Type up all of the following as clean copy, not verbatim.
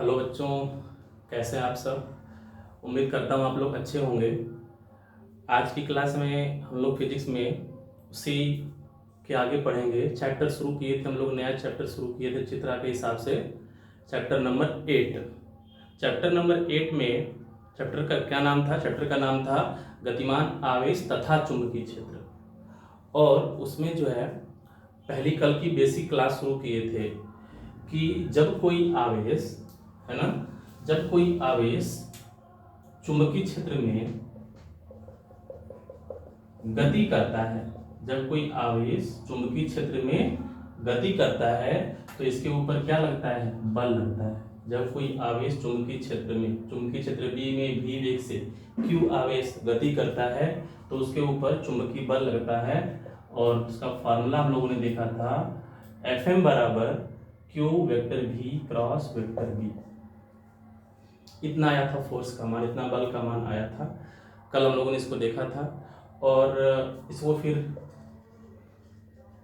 Hello बच्चों, कैसे हैं आप सब। उम्मीद करता हूँ आप लोग अच्छे होंगे। आज की क्लास में हम लोग फिजिक्स में उसी के आगे पढ़ेंगे। चैप्टर शुरू किए थे हम लोग, नया चैप्टर शुरू किए थे चित्रा के हिसाब से, चैप्टर नंबर 8। चैप्टर नंबर 8 में चैप्टर का क्या नाम था? चैप्टर का नाम था गतिमान आवेश तथा चुंबकीय क्षेत्र। और उसमें जो है पहली कल की बेसिक क्लास शुरू किए थे कि जब कोई आवेश है ना, जब कोई आवेश चुंबकीय क्षेत्र में गति करता है, जब कोई आवेश चुंबकीय क्षेत्र में गति करता है तो इसके ऊपर क्या लगता है? बल लगता है। जब कोई आवेश चुंबकीय क्षेत्र में, चुंबकीय क्षेत्र बी में भी वेग से क्यू आवेश गति करता है तो उसके ऊपर चुंबकीय बल लगता है। और उसका फार्मूला हम लोगों ने देखा था, Fm बराबर क्यू वेक्टर भी क्रॉस वेक्टर बी। इतना आया था फोर्स का मान, इतना बल का मान आया था। कल हम लोगों ने इसको देखा था और इसको फिर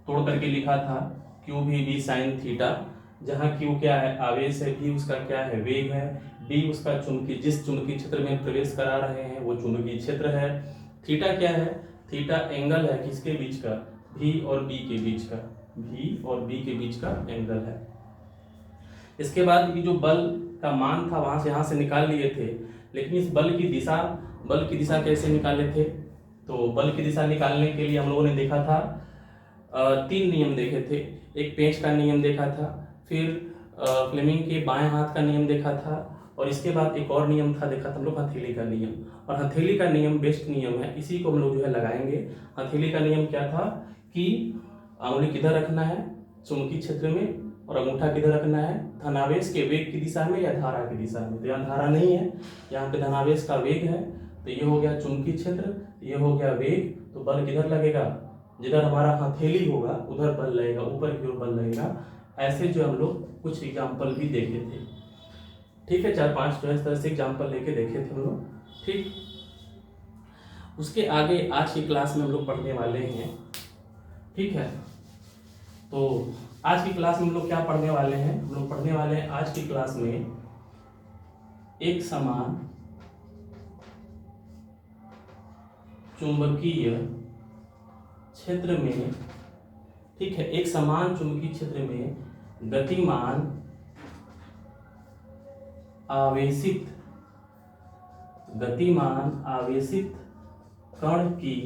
तोड़ करके लिखा था क्यू भी बी साइन थीटा, जहाँ क्यू क्या है? आवेश है, भी उसका क्या है? वेग है, बी उसका चुंबकीय, जिस चुंबकीय क्षेत्र में प्रवेश करा रहे हैं वो चुंबकीय क्षेत्र है। थीटा क्या है? थीटा एंगल है किसके बीच का? भी और बी के बीच का, भी और बी के बीच का एंगल है। इसके बाद ये जो बल का मान था वहां से यहाँ से निकाल लिए थे, लेकिन इस बल की दिशा कैसे निकाले थे? तो बल की दिशा निकालने के लिए हम लोगों ने देखा था, तीन नियम देखे थे। एक पेंच का नियम देखा था, फिर फ्लेमिंग के बाएं हाथ का नियम देखा था, और इसके बाद एक और नियम था देखा था हम लोग, हथेली का नियम। और हथेली का नियम बेस्ट नियम है, इसी को हम लोग जो है लगाएंगे। हथेली का नियम क्या था कि अंगुली किधर रखना है? चुंबकीय क्षेत्र में, और अंगूठा किधर रखना है? धनावेश के वेग की दिशा में या धारा की दिशा में। तो यहाँ धारा नहीं है, यहाँ पे धनावेश का वेग है, तो ये हो गया चुंबकीय क्षेत्र, ये हो गया वेग। तो बल किधर लगेगा? जिधर हमारा हथेली होगा उधर बल लगेगा, ऊपर की ओर बल लगेगा। ऐसे जो हम लोग कुछ एग्जाम्पल भी देखे थे, ठीक है, 4-5 जो है इस तरह से एग्जाम्पल लेके देखे थे हम लोग। ठीक, उसके आगे आज की क्लास में हम लोग पढ़ने वाले हैं, ठीक है। तो आज की क्लास में हम लोग क्या पढ़ने वाले हैं? हम लोग पढ़ने वाले हैं आज की क्लास में एक समान चुंबकीय क्षेत्र में, ठीक है, एक समान चुंबकीय क्षेत्र में गतिमान आवेशित कण की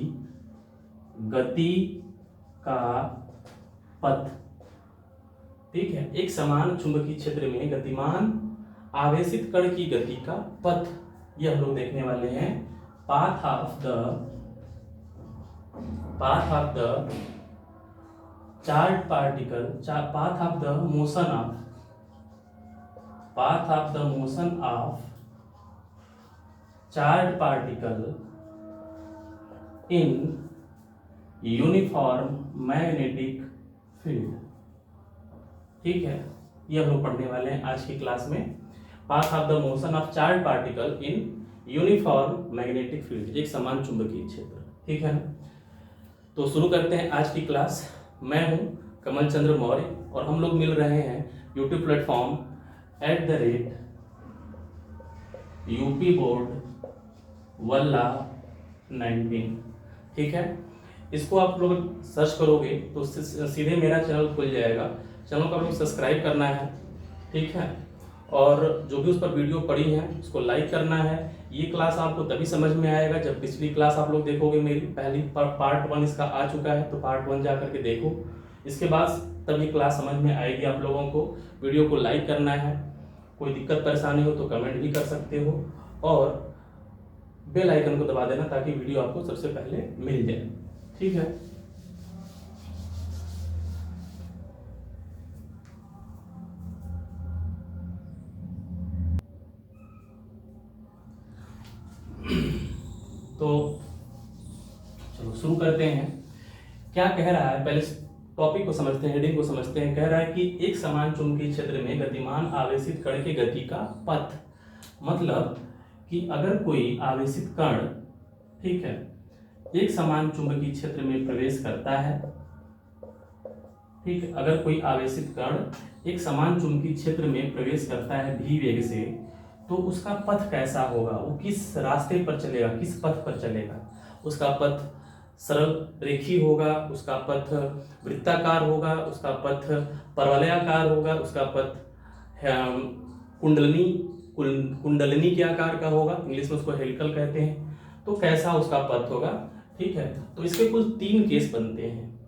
गति का पथ, ठीक है। एक समान चुंबकीय क्षेत्र में गतिमान आवेशित कण की गति का पथ, ये हम लोग देखने वाले हैं। Path of the charge particle, path of the motion of charge particle in uniform magnetic field, ठीक है। ये हम लोग पढ़ने वाले हैं आज की क्लास में, path of the motion of charge particle in uniform magnetic field, एक समान चुंबकीय क्षेत्र, ठीक है। तो शुरू करते हैं आज की क्लास। मैं हूं कमल चंद्र मौर्य और हम लोग मिल रहे हैं यूट्यूब प्लेटफॉर्म @UP बोर्ड वल्ला 19, ठीक है। इसको आप लोग सर्च करोगे तो सीधे मेरा चैनल खुल जाएगा। चैनल को आप लोग सब्सक्राइब करना है, ठीक है, और जो भी उस पर वीडियो पड़ी है उसको लाइक करना है। ये क्लास आपको तभी समझ में आएगा जब पिछली क्लास आप लोग देखोगे। मेरी पहली पार्ट 1 इसका आ चुका है, तो पार्ट 1 जा करके देखो, इसके बाद तभी क्लास समझ में आएगी आप लोगों को। वीडियो को लाइक करना है, कोई दिक्कत परेशानी हो तो कमेंट भी कर सकते हो, और बेल आइकन को दबा देना ताकि वीडियो आपको सबसे पहले मिल जाए, ठीक है। तो चलो शुरू करते हैं। क्या कह रहा है, पहले टॉपिक को समझते हैं, हेडिंग को समझते हैं। कह रहा है कि एक समान चुंबकीय क्षेत्र में गतिमान आवेशित कण की गति का पथ, मतलब कि अगर कोई आवेशित कण, ठीक है, एक समान चुंबकीय क्षेत्र में प्रवेश करता है, ठीक है, अगर कोई आवेशित कण एक समान चुंबकीय क्षेत्र में प्रवेश करता है v वेग से, तो उसका पथ कैसा होगा, वो किस रास्ते पर चलेगा, किस पथ पर चलेगा। उसका पथ सरल रेखीय होगा, उसका पथ वृत्ताकार होगा, उसका पथ परवलयाकार होगा, उसका पथ कुंडलनी कुंडलनी के आकार का होगा, इंग्लिश में उसको हेलिकल कहते हैं। तो कैसा उसका पथ होगा, ठीक है। तो इसके कुल 3 केस बनते हैं,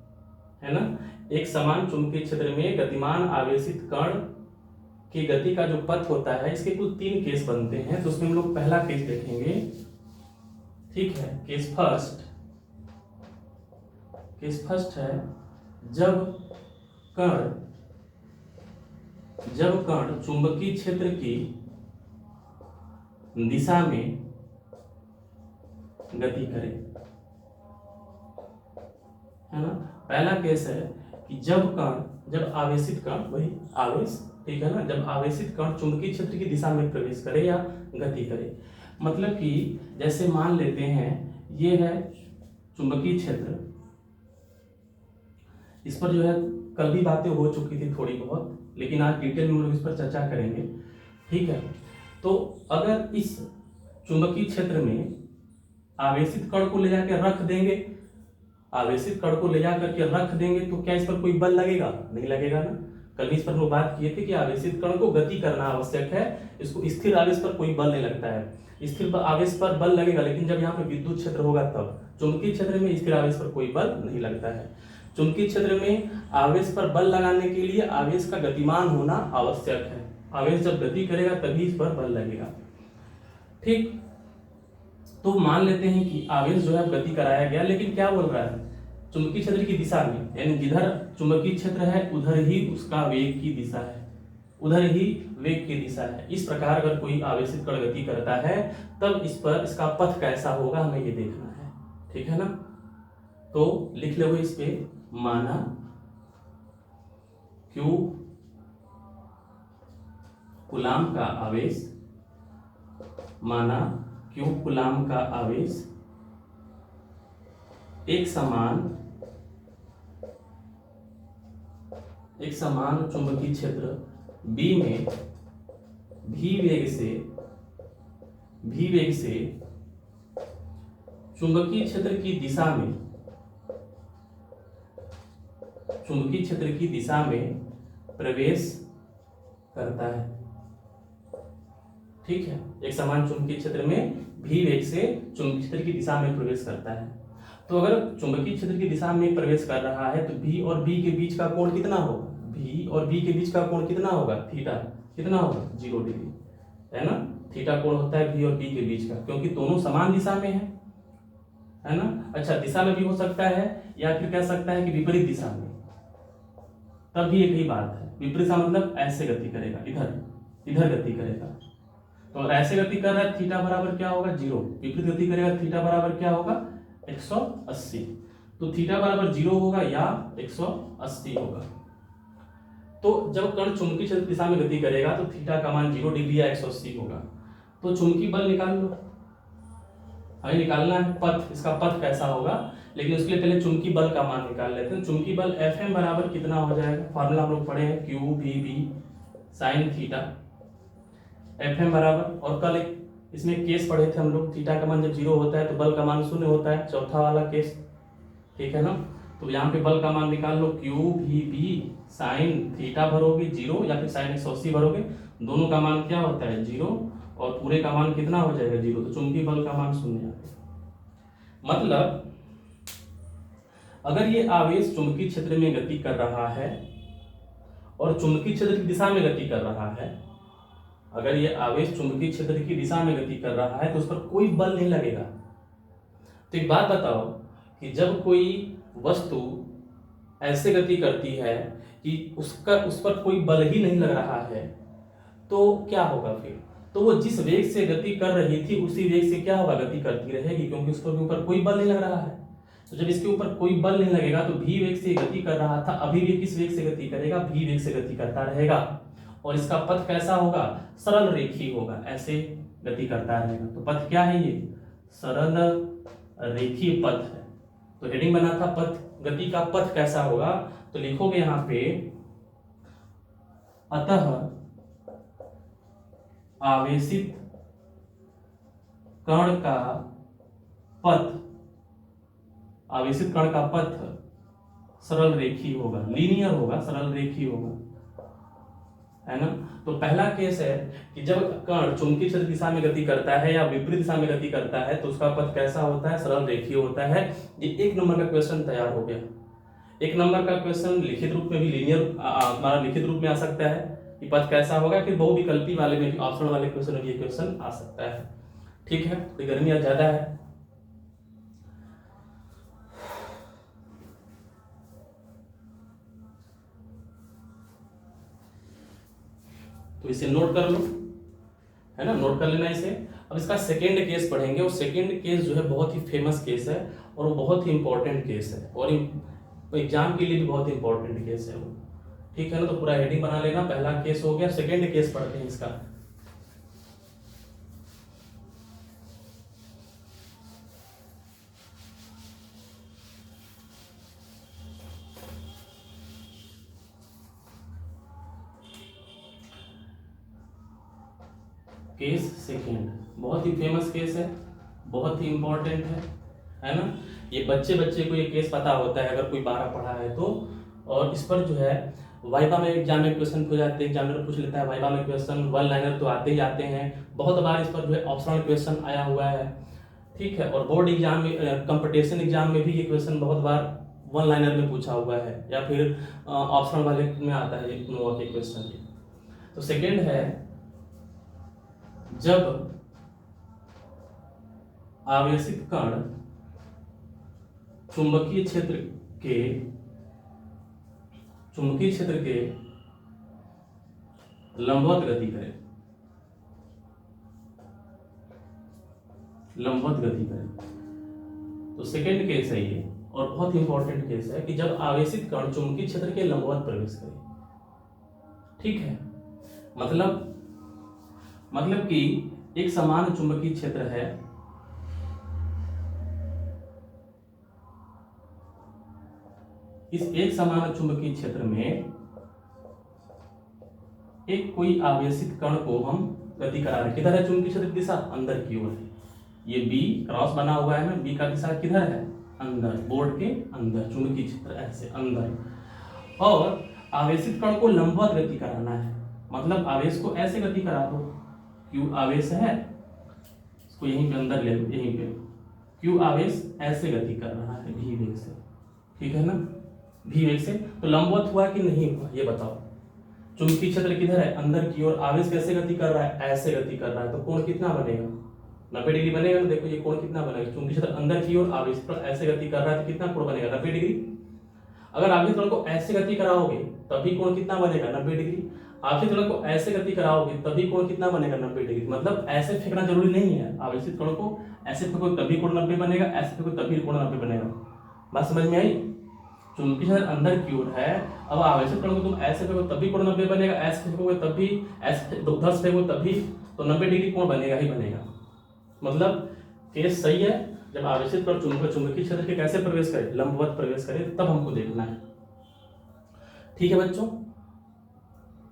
है ना। एक समान चुंबकीय क्षेत्र में गतिमान आवेशित कण की गति का जो पथ होता है, इसके कुल 3 केस बनते हैं। तो उसमें हम लोग पहला केस देखेंगे, ठीक है। केस फर्स्ट है जब कण चुंबकीय क्षेत्र की दिशा में गति करे, है ना। पहला केस है कि जब आवेशित कण, वही आवेश, ठीक है ना, जब आवेशित कण चुंबकीय क्षेत्र की दिशा में प्रवेश करे या गति करे। मतलब कि जैसे मान लेते हैं ये है चुंबकीय क्षेत्र, इस पर जो है कल भी बातें हो चुकी थी थोड़ी बहुत, लेकिन आज डिटेल में हम लोग इस पर चर्चा करेंगे, ठीक है। तो अगर इस चुंबकीय क्षेत्र में आवेशित कण को ले जाकर रख देंगे, तो क्या इस पर कोई बल लगेगा? नहीं लगेगा ना। कल इस पर हम लोग बात किए थे कि आवेशित कण को गति करना आवश्यक है, इसको स्थिर आवेश पर कोई बल नहीं लगता है। स्थिर आवेश पर बल लगेगा, लेकिन जब यहाँ पे विद्युत क्षेत्र होगा तब। चुंबकीय क्षेत्र में स्थिर आवेश पर कोई बल नहीं लगता है। चुंबकीय क्षेत्र में आवेश पर बल लगाने के लिए आवेश का गतिमान होना आवश्यक है। आवेश जब गति करेगा तभी इस पर बल लगेगा, ठीक। तो मान लेते हैं कि आवेश जो है गति कराया गया, लेकिन क्या बोल रहा है, चुंबकीय क्षेत्र की दिशा में, यानी जिधर चुंबकीय क्षेत्र है उधर ही उसका वेग की दिशा है, इस प्रकार अगर कोई आवेशित कण गति करता है तब इसका पथ कैसा होगा, हमें ये देखना है, ठीक है ना। तो लिख लो इस पे, माना Q कूलाम का आवेश एक समान चुंबकीय क्षेत्र B में v वेग से चुंबकीय क्षेत्र की दिशा में प्रवेश करता है, ठीक है। एक समान चुंबकीय क्षेत्र में v वेग से चुंबकीय क्षेत्र की दिशा में प्रवेश करता है। तो अगर चुंबकीय क्षेत्र की दिशा में प्रवेश कर रहा है तो v और b के बीच का कोण कितना होगा, थीटा कितना होगा, 0 डिग्री, है ना। थीटा कोण होता है v और b के बीच का, क्योंकि दोनों समान दिशा में है ना। अच्छा, दिशा में भी हो सकता है या फिर कह सकता है कि विपरीत दिशा में, तब भी एक ही बात है। विपरीत दिशा मतलब ऐसे गति करेगा, इधर गति करेगा। तो ऐसे गति कर रहा है, थीटा बराबर क्या होगा, 0। विपरीत गति करेगा, थीटा बराबर क्या होगा, 180। तो थीटा बराबर 0 होगा या 180 होगा। तो जब कण चुंबकीय क्षेत्र दिशा में गति करेगा तो थीटा का मान 0 डिग्री या 180 होगा। तो चुंबकीय बल निकाल लो, हमें निकालना है पथ, इसका पथ कैसा होगा, लेकिन उसके लिए पहले चुंबकीय बल का मान निकाल लेते हैं। चुंबकीय बल Fm बराबर कितना हो जाएगा, फॉर्मूला हम लोग पढ़े हैं, QVB sin थीटा। Fm बराबर, और कल इसमें केस पढ़े थे हम लोग, थीटा का मान जब 0 होता है तो बल का मान 0 होता है, चौथा वाला केस, ठीक है ना। तो यहाँ पे बल का मान निकाल लो, QVB sin थीटा भरोगे 0 या फिर sin 180 भरोगे, दोनों का मान क्या होता है 0, और पूरे का मान कितना हो जाएगा 0। तो चुंबकीय बल का मान 0 आ गया। मतलब अगर ये आवेश चुंबकीय क्षेत्र में गति कर रहा है और चुंबकीय क्षेत्र की दिशा में गति कर रहा है, अगर ये आवेश चुंबकीय क्षेत्र की दिशा में गति कर रहा है तो उस पर कोई बल नहीं लगेगा। तो एक बात बताओ कि जब कोई वस्तु ऐसे गति करती है कि उस पर कोई बल ही नहीं लग रहा है, तो क्या होगा फिर, तो वो जिस वेग से गति कर रही थी उसी वेग से क्या होगा, गति करती रहेगी, क्योंकि उसके ऊपर कोई बल नहीं लग रहा है। तो जब इसके ऊपर कोई बल नहीं लगेगा तो v वेग से गति कर रहा था, अभी भी किस वेग से गति करेगा, v वेग से गति करता रहेगा, और इसका पथ कैसा होगा, सरल रेखीय होगा, ऐसे गति करता रहेगा। तो पथ क्या है, ये सरल रेखीय पथ है। तो हेडिंग बना था पथ, गति का पथ कैसा होगा, तो लिखोगे यहाँ पे अतः आवेशित कण का पथ, आवेशित कण का पथ सरल रेखीय होगा, लीनियर होगा, सरल रेखीय होगा, है ना। तो पहला केस है कि जब कण चुंबकीय क्षेत्र दिशा में गति करता है या विपरीत दिशा में गति करता है तो उसका पथ कैसा होता है, सरल रेखीय होता है। ये 1 नंबर का क्वेश्चन तैयार हो गया। 1 नंबर का क्वेश्चन लिखित रूप में भी लीनियर हमारा लिखित रूप में आ सकता है कि पथ कैसा होगा, फिर बहुविकल्पी वाले में भी, ऑप्शन वाले क्वेश्चन में भी ये क्वेश्चन आ सकता है। ठीक है, तो गर्मी आज ज्यादा है, तो इसे नोट कर लो, है ना, नोट कर लेना इसे। अब इसका सेकेंड केस पढ़ेंगे, और सेकेंड केस जो है बहुत ही फेमस केस है और वो बहुत ही इंपॉर्टेंट केस है, और एग्जाम के लिए भी बहुत इंपॉर्टेंट केस है वो। ठीक है ना, तो पूरा हेडिंग बना लेना। पहला केस हो गया, सेकेंड केस पढ़ते हैं इसका। केस सेकेंड बहुत ही फेमस केस है, बहुत ही इंपॉर्टेंट है ना। ये बच्चे को ये केस पता होता है अगर कोई 12 पढ़ा है तो। और इस पर जो है वाइवा में, एग्जाम में क्वेश्चन पूछ जाते हैं, एग्जामिनर पूछ लेता है वाइवा में क्वेश्चन, 1 लाइनर तो आते ही आते हैं। बहुत बार इस पर जो है ऑप्शनल क्वेश्चन आया हुआ है। ठीक है, और बोर्ड एग्जाम में, कंपटीशन एग्जाम में भी ये क्वेश्चन बहुत बार 1 लाइनर में पूछा हुआ है, या फिर ऑप्शनल वाले में आता है ये क्वेश्चन। तो सेकेंड है, जब आवेशित कण चुंबकीय क्षेत्र के लंबवत गति करे, तो सेकेंड केस है ये, और बहुत इंपॉर्टेंट केस है कि जब आवेशित कण चुंबकीय क्षेत्र के लंबवत प्रवेश करे। ठीक है, मतलब कि एक समान चुंबकीय क्षेत्र है, इस एक समान चुंबकीय क्षेत्र में एक कोई आवेशित कण को हम गति करा रहे। किधर है चुंबकीय क्षेत्र की दिशा? अंदर की ओर है। ये बी क्रॉस बना हुआ है ना, बी का दिशा किधर है? अंदर, बोर्ड के अंदर चुंबकीय क्षेत्र ऐसे अंदर। और आवेशित कण को लंबवत गति कराना है, मतलब आवेश को ऐसे गति करा दो। क्यू आवेश है, इसको यहीं पे अंदर ले लो, यहीं पे क्यू आवेश ऐसे गति कर रहा है भी वेग से। ठीक है ना, भी वेग से। तो लंबवत हुआ कि नहीं हुआ ये बताओ। चुंबकीय क्षेत्र किधर है? अंदर की ओर। आवेश कैसे गति कर रहा है? ऐसे गति कर रहा है। तो कोण कितना बनेगा? 90 डिग्री बनेगा ना। देखो ये कोण कितना बनेगा? चुंबकीय क्षेत्र अंदर की ओर, आवेश पर ऐसे गति कर रहा है तो कितना कोण बनेगा? 90 डिग्री। अगर आवेशित कण को ऐसे गति कराओगे तभी कोण कितना बनेगा? 90 डिग्री। आवेशित कण को ऐसे गति कराओगे तभी कोण कितना बनेगा? 90 डिग्री। मतलब ऐसे फेंकना जरूरी नहीं है। आवेशित कण को ऐसे फेंको तभी कोण 90 बनेगा, ऐसे फेंको तभी कोण 90 बनेगा। बात समझ में आई? चुंबकीय क्षेत्र अंदर की ओर है, अब आवेशित कण को तुम ऐसे फेंको तभी कोण 90 बनेगा, ऐसे फेंकोगे तभी, ऐसे 10 फेंको तभी, तो 90 डिग्री कोण बनेगा ही बनेगा। मतलब केस सही है। जब आवेशित कण चुंबकीय क्षेत्र के कैसे प्रवेश करे? लंबवत प्रवेश करे, तब हमको देखना है। ठीक है बच्चों,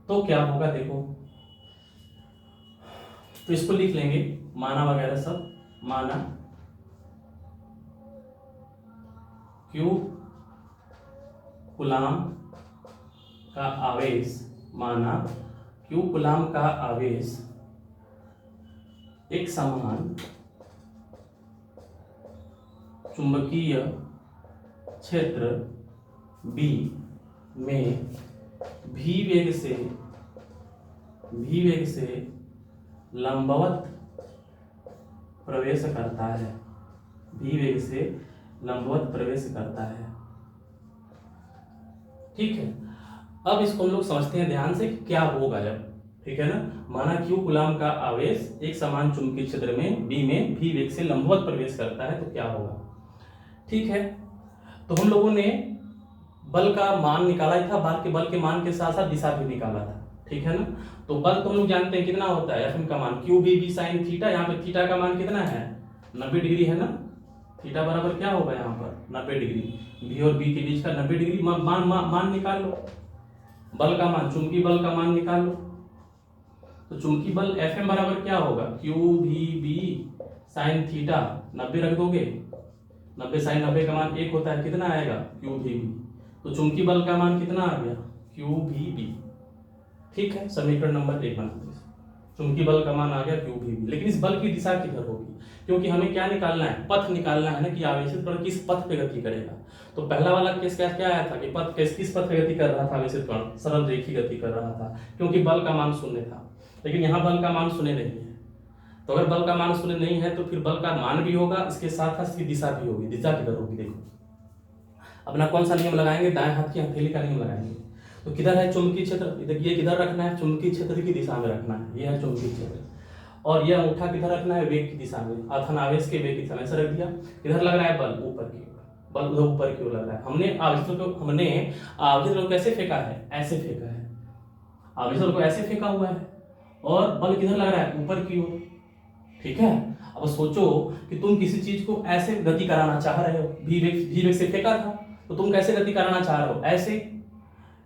तो क्या होगा देखो, तो इसको लिख लेंगे माना वगैरह सब। माना क्यू कूलाम का आवेश, माना क्यू कूलाम का आवेश एक समान चुंबकीय क्षेत्र B में भी वेग से लंबवत प्रवेश करता है। भी वेग से लंबवत प्रवेश करता है। ठीक है, अब इसको हम लोग समझते हैं ध्यान से कि क्या होगा जब। ठीक है ना, माना क्यू कूलाम का आवेश एक समान चुंबकीय क्षेत्र में B में भी वेग से लंबवत प्रवेश करता है तो क्या होगा। ठीक है, तो हम लोगों ने बल का मान निकाला ही था, बल के मान के साथ साथ दिशा भी निकाला था। ठीक है ना, तो बल तो हम लोग जानते हैं कितना होता है, Fm का मान क्यू बी साइन थीटा। यहाँ पे थीटा का मान कितना है? 90 डिग्री है ना। थीटा बराबर क्या होगा यहाँ पर 90 डिग्री, बी और बी के बीच का 90 डिग्री मान निकाल लो, बल का मान, चुंबकीय बल का मान निकाल लो। तो चुंबकीय बल Fm बराबर क्या होगा, क्यू भी बी साइन थीटा, 90 रख दोगे, 90 साइन 90 का मान 1 होता है, कितना आएगा क्यू भी बी। तो चुंबकीय बल का मान कितना आ गया, क्यू भी बी। ठीक है, समीकरण नंबर 1 बना दो। चुंबकीय बल का मान आ गया क्यू भी बी। लेकिन इस बल की दिशा किधर होगी, क्योंकि हमें क्या निकालना है, पथ निकालना है ना, कि आवेशित कण किस पथ पे गति करेगा। तो पहला वाला केस क्या आया था कि पथ किस पथ पे गति कर रहा था, आवेशित कण सरल रेखीय गति कर रहा था, क्योंकि बल का मान शून्य था। लेकिन यहाँ बल का मान शून्य नहीं है, तो अगर बल का मान शून्य नहीं है तो फिर बल का मान भी होगा, इसके साथ साथ इसकी दिशा भी होगी। दिशा किधर होगी, देखो अपना कौन सा नियम लगाएंगे, दाएं हाथ की हथेली का नियम लगाएंगे। तो किधर है चुंबकीय क्षेत्र, ये किधर रखना है, चुंबकीय क्षेत्र की दिशा में रखना है, ये है चुंबकीय क्षेत्र। और यह अंगूठा किधर रखना है, वेग की दिशा में, आथन आवेश के वेग की दिशा में ऐसे रख दिया। किधर लग रहा है बल, ऊपर की ओर, बल उधर ऊपर की ओर लग रहा है। हमने आवेश को कैसे फेंका है, ऐसे फेंका है, आवेश को ऐसे फेंका हुआ है, और बल किधर लग रहा है, ऊपर की ओर। ठीक है, अब सोचो कि तुम किसी चीज को ऐसे गति कराना चाह रहे हो, भी वेग से फेंका था, तो तुम कैसे गति कराना चाह रहे हो, ऐसे।